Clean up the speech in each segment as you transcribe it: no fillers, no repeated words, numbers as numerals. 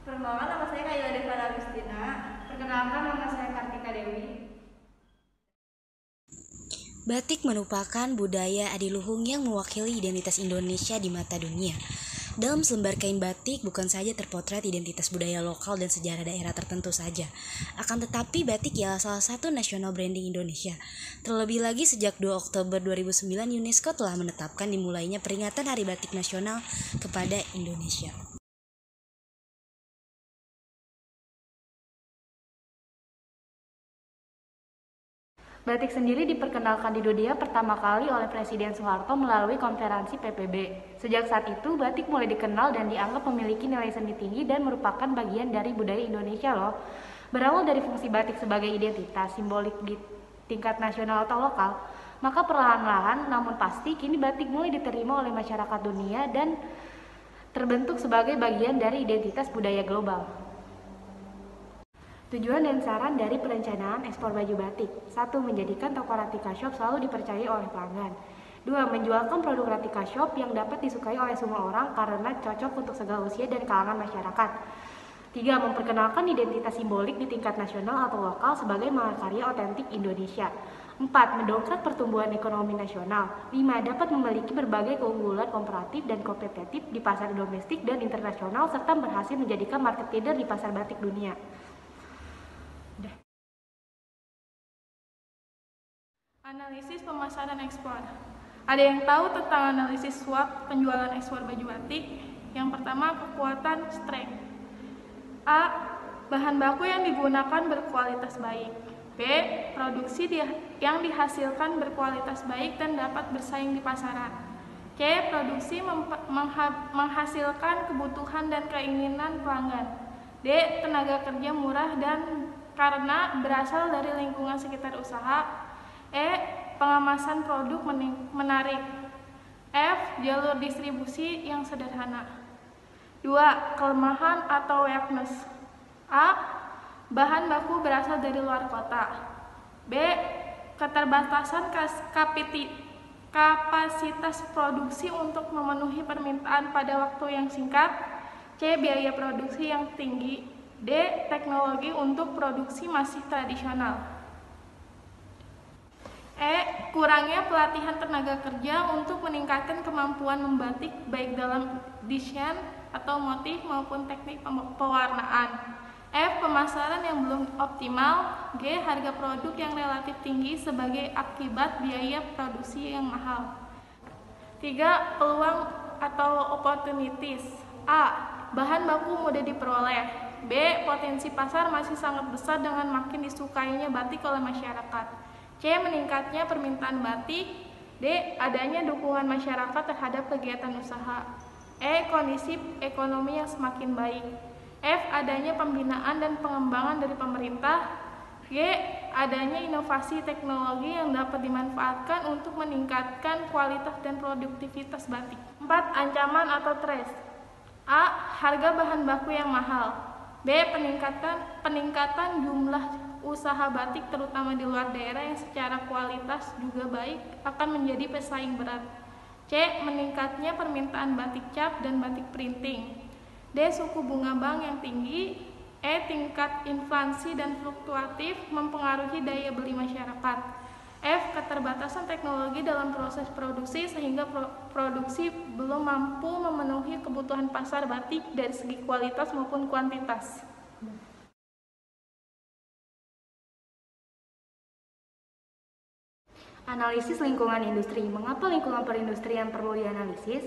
Perkenalkan, nama saya Kayla Devara Agustina. Perkenalkan, nama saya Kartika Dewi. Batik merupakan budaya adiluhung yang mewakili identitas Indonesia di mata dunia. Dalam selembar kain batik bukan saja terpotret identitas budaya lokal dan sejarah daerah tertentu saja. Akan tetapi batik ialah salah satu national branding Indonesia. Terlebih lagi sejak 2 Oktober 2009 UNESCO telah menetapkan dimulainya peringatan Hari Batik Nasional kepada Indonesia. Batik sendiri diperkenalkan di dunia pertama kali oleh Presiden Soeharto melalui konferensi PBB. Sejak saat itu, batik mulai dikenal dan dianggap memiliki nilai seni tinggi dan merupakan bagian dari budaya Indonesia loh. Berawal dari fungsi batik sebagai identitas simbolik di tingkat nasional atau lokal, maka perlahan-lahan namun pasti kini batik mulai diterima oleh masyarakat dunia dan terbentuk sebagai bagian dari identitas budaya global. Tujuan dan saran dari perencanaan ekspor baju batik. 1. Menjadikan toko Ratika Shop selalu dipercayai oleh pelanggan. 2. Menjualkan produk Ratika Shop yang dapat disukai oleh semua orang karena cocok untuk segala usia dan kalangan masyarakat. 3. Memperkenalkan identitas simbolik di tingkat nasional atau lokal sebagai mahakarya otentik Indonesia. 4. Mendongkrak pertumbuhan ekonomi nasional. 5. Dapat memiliki berbagai keunggulan komparatif dan kompetitif di pasar domestik dan internasional serta berhasil menjadikan market leader di pasar batik dunia. Analisis pemasaran ekspor. Ada yang tahu tentang analisis SWOT penjualan ekspor baju batik? Yang pertama, kekuatan strength. A. Bahan baku yang digunakan berkualitas baik. B. Produksi yang dihasilkan berkualitas baik dan dapat bersaing di pasaran. C. Produksi menghasilkan kebutuhan dan keinginan pelanggan. D. Tenaga kerja murah dan karena berasal dari lingkungan sekitar usaha. E. Pengemasan produk menarik. F. Jalur distribusi yang sederhana. 2. Kelemahan atau weakness. A. Bahan baku berasal dari luar kota. B. Keterbatasan kapasitas produksi untuk memenuhi permintaan pada waktu yang singkat. C. Biaya produksi yang tinggi. D. Teknologi untuk produksi masih tradisional. E. Kurangnya pelatihan tenaga kerja untuk meningkatkan kemampuan membatik baik dalam desain atau motif maupun teknik pewarnaan. F. Pemasaran yang belum optimal. G. Harga produk yang relatif tinggi sebagai akibat biaya produksi yang mahal. 3. Peluang atau opportunities. A. Bahan baku mudah diperoleh. B. Potensi pasar masih sangat besar dengan makin disukainya batik oleh masyarakat. C. Meningkatnya permintaan batik. D. Adanya dukungan masyarakat terhadap kegiatan usaha. E. Kondisi ekonomi yang semakin baik. F. Adanya pembinaan dan pengembangan dari pemerintah. G. Adanya inovasi teknologi yang dapat dimanfaatkan untuk meningkatkan kualitas dan produktivitas batik. 4. Ancaman atau threat. A. Harga bahan baku yang mahal. B. Peningkatan jumlah usaha batik terutama di luar daerah yang secara kualitas juga baik akan menjadi pesaing berat. C. Meningkatnya permintaan batik cap dan batik printing. D. Suku bunga bank yang tinggi. E. Tingkat inflasi dan fluktuatif mempengaruhi daya beli masyarakat. F. Keterbatasan teknologi dalam proses produksi sehingga produksi belum mampu memenuhi kebutuhan pasar batik dari segi kualitas maupun kuantitas. Analisis lingkungan industri. Mengapa lingkungan perindustrian perlu dianalisis?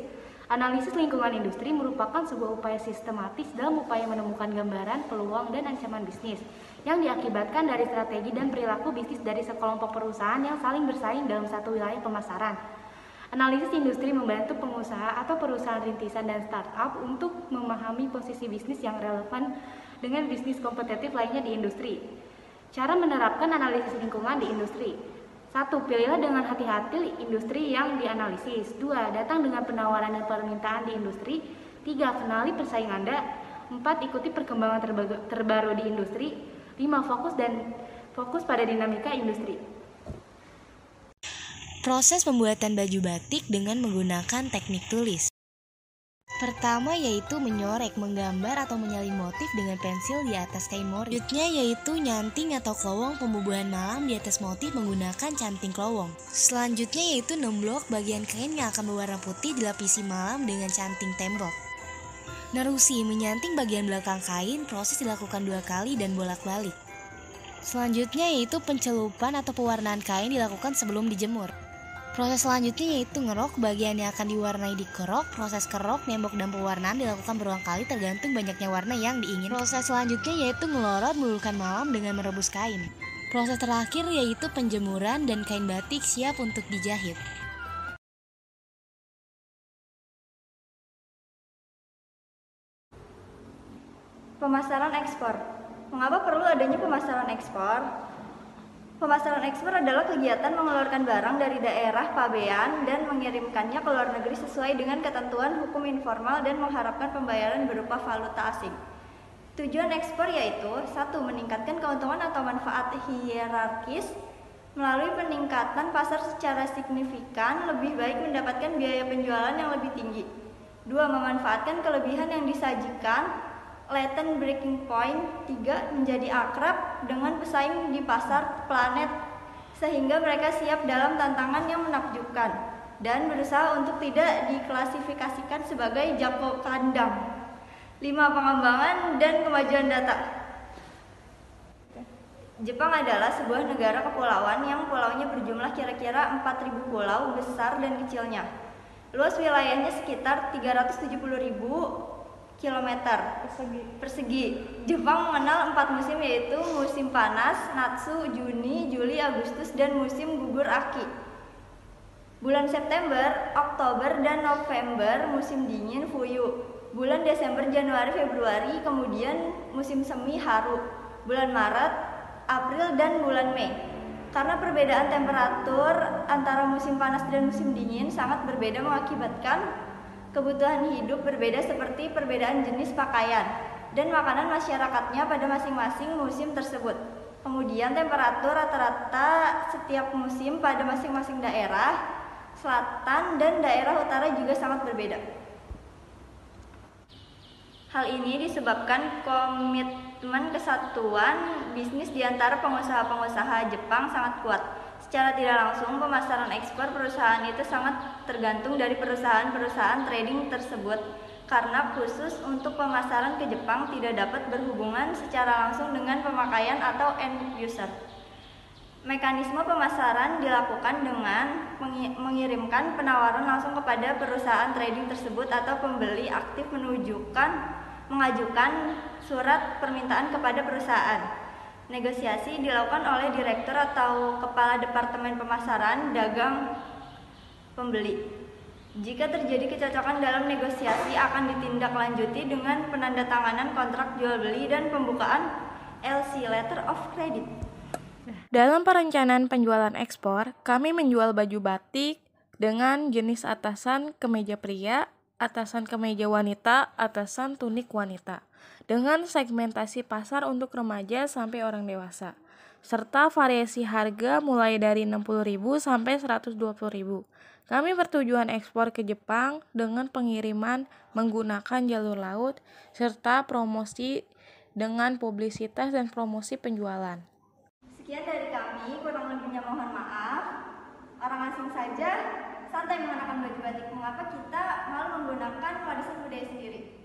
Analisis lingkungan industri merupakan sebuah upaya sistematis dalam upaya menemukan gambaran, peluang, dan ancaman bisnis yang diakibatkan dari strategi dan perilaku bisnis dari sekelompok perusahaan yang saling bersaing dalam satu wilayah pemasaran. Analisis industri membantu pengusaha atau perusahaan rintisan dan startup untuk memahami posisi bisnis yang relevan dengan bisnis kompetitif lainnya di industri. Cara menerapkan analisis lingkungan di industri. 1. Pilihlah dengan hati-hati industri yang dianalisis. 2. Datang dengan penawaran dan permintaan di industri. 3. Kenali pesaing Anda. 4. Ikuti perkembangan terbaru di industri. 5. Fokus pada dinamika industri. Proses pembuatan baju batik dengan menggunakan teknik tulis. Pertama yaitu menyorek, menggambar atau menyalin motif dengan pensil di atas kain motif. Selanjutnya yaitu nyanting atau klowong, pembubuhan malam di atas motif menggunakan canting klowong. Selanjutnya yaitu nemblok, bagian kain yang akan berwarna putih dilapisi malam dengan canting tembok. Nerusi, menyanting bagian belakang kain, proses dilakukan 2 kali dan bolak-balik. Selanjutnya yaitu pencelupan atau pewarnaan kain dilakukan sebelum dijemur. Proses selanjutnya yaitu ngerok, bagian yang akan diwarnai dikerok. Proses kerok, nembok, dan pewarnaan dilakukan berulang kali tergantung banyaknya warna yang diingin. Proses selanjutnya yaitu ngelorot, meluluhkan malam dengan merebus kain. Proses terakhir yaitu penjemuran dan kain batik siap untuk dijahit. Pemasaran ekspor. Mengapa perlu adanya pemasaran ekspor? Pemasaran ekspor adalah kegiatan mengeluarkan barang dari daerah pabean dan mengirimkannya ke luar negeri sesuai dengan ketentuan hukum informal dan mengharapkan pembayaran berupa valuta asing. Tujuan ekspor yaitu 1. Meningkatkan keuntungan atau manfaat hierarkis melalui peningkatan pasar secara signifikan, lebih baik mendapatkan biaya penjualan yang lebih tinggi. 2. Memanfaatkan kelebihan yang disajikan, latent breaking point. 3. Menjadi akrab dengan pesaing di pasar planet sehingga mereka siap dalam tantangan yang menakjubkan dan berusaha untuk tidak diklasifikasikan sebagai jago kandang. 5. Pengembangan dan kemajuan data. Jepang adalah sebuah negara kepulauan yang pulaunya berjumlah kira-kira 4.000 pulau besar dan kecilnya. Luas wilayahnya sekitar 370.000 kilometer persegi. Jepang mengenal 4 musim yaitu musim panas, Natsu, Juni, Juli, Agustus, dan musim gugur Aki. Bulan September, Oktober, dan November musim dingin Fuyu. Bulan Desember, Januari, Februari kemudian musim semi Haru. Bulan Maret, April, dan bulan Mei. Karena perbedaan temperatur antara musim panas dan musim dingin sangat berbeda mengakibatkan kebutuhan hidup berbeda seperti perbedaan jenis pakaian dan makanan masyarakatnya pada masing-masing musim tersebut. Kemudian temperatur rata-rata setiap musim pada masing-masing daerah, selatan dan daerah utara juga sangat berbeda. Hal ini disebabkan komitmen kesatuan bisnis di antara pengusaha-pengusaha Jepang sangat kuat. Secara tidak langsung, pemasaran ekspor perusahaan itu sangat tergantung dari perusahaan-perusahaan trading tersebut, karena khusus untuk pemasaran ke Jepang tidak dapat berhubungan secara langsung dengan pemakaian atau end user. Mekanisme pemasaran dilakukan dengan mengirimkan penawaran langsung kepada perusahaan trading tersebut atau pembeli aktif mengajukan surat permintaan kepada perusahaan. Negosiasi dilakukan oleh direktur atau kepala departemen pemasaran dagang pembeli. Jika terjadi kecocokan dalam negosiasi akan ditindaklanjuti dengan penandatanganan kontrak jual beli dan pembukaan LC (Letter of Credit). Dalam perencanaan penjualan ekspor, kami menjual baju batik dengan jenis atasan kemeja pria, atasan kemeja wanita, atasan tunik wanita, dengan segmentasi pasar untuk remaja sampai orang dewasa, serta variasi harga mulai dari 60.000 sampai 120.000. Kami bertujuan ekspor ke Jepang dengan pengiriman menggunakan jalur laut, serta promosi dengan publisitas dan promosi penjualan. Sekian dari kami, kurang lebihnya mohon maaf. Orang asing saja santai mengenakan baju batik, mengapa kita malah menggunakan warisan budaya sendiri?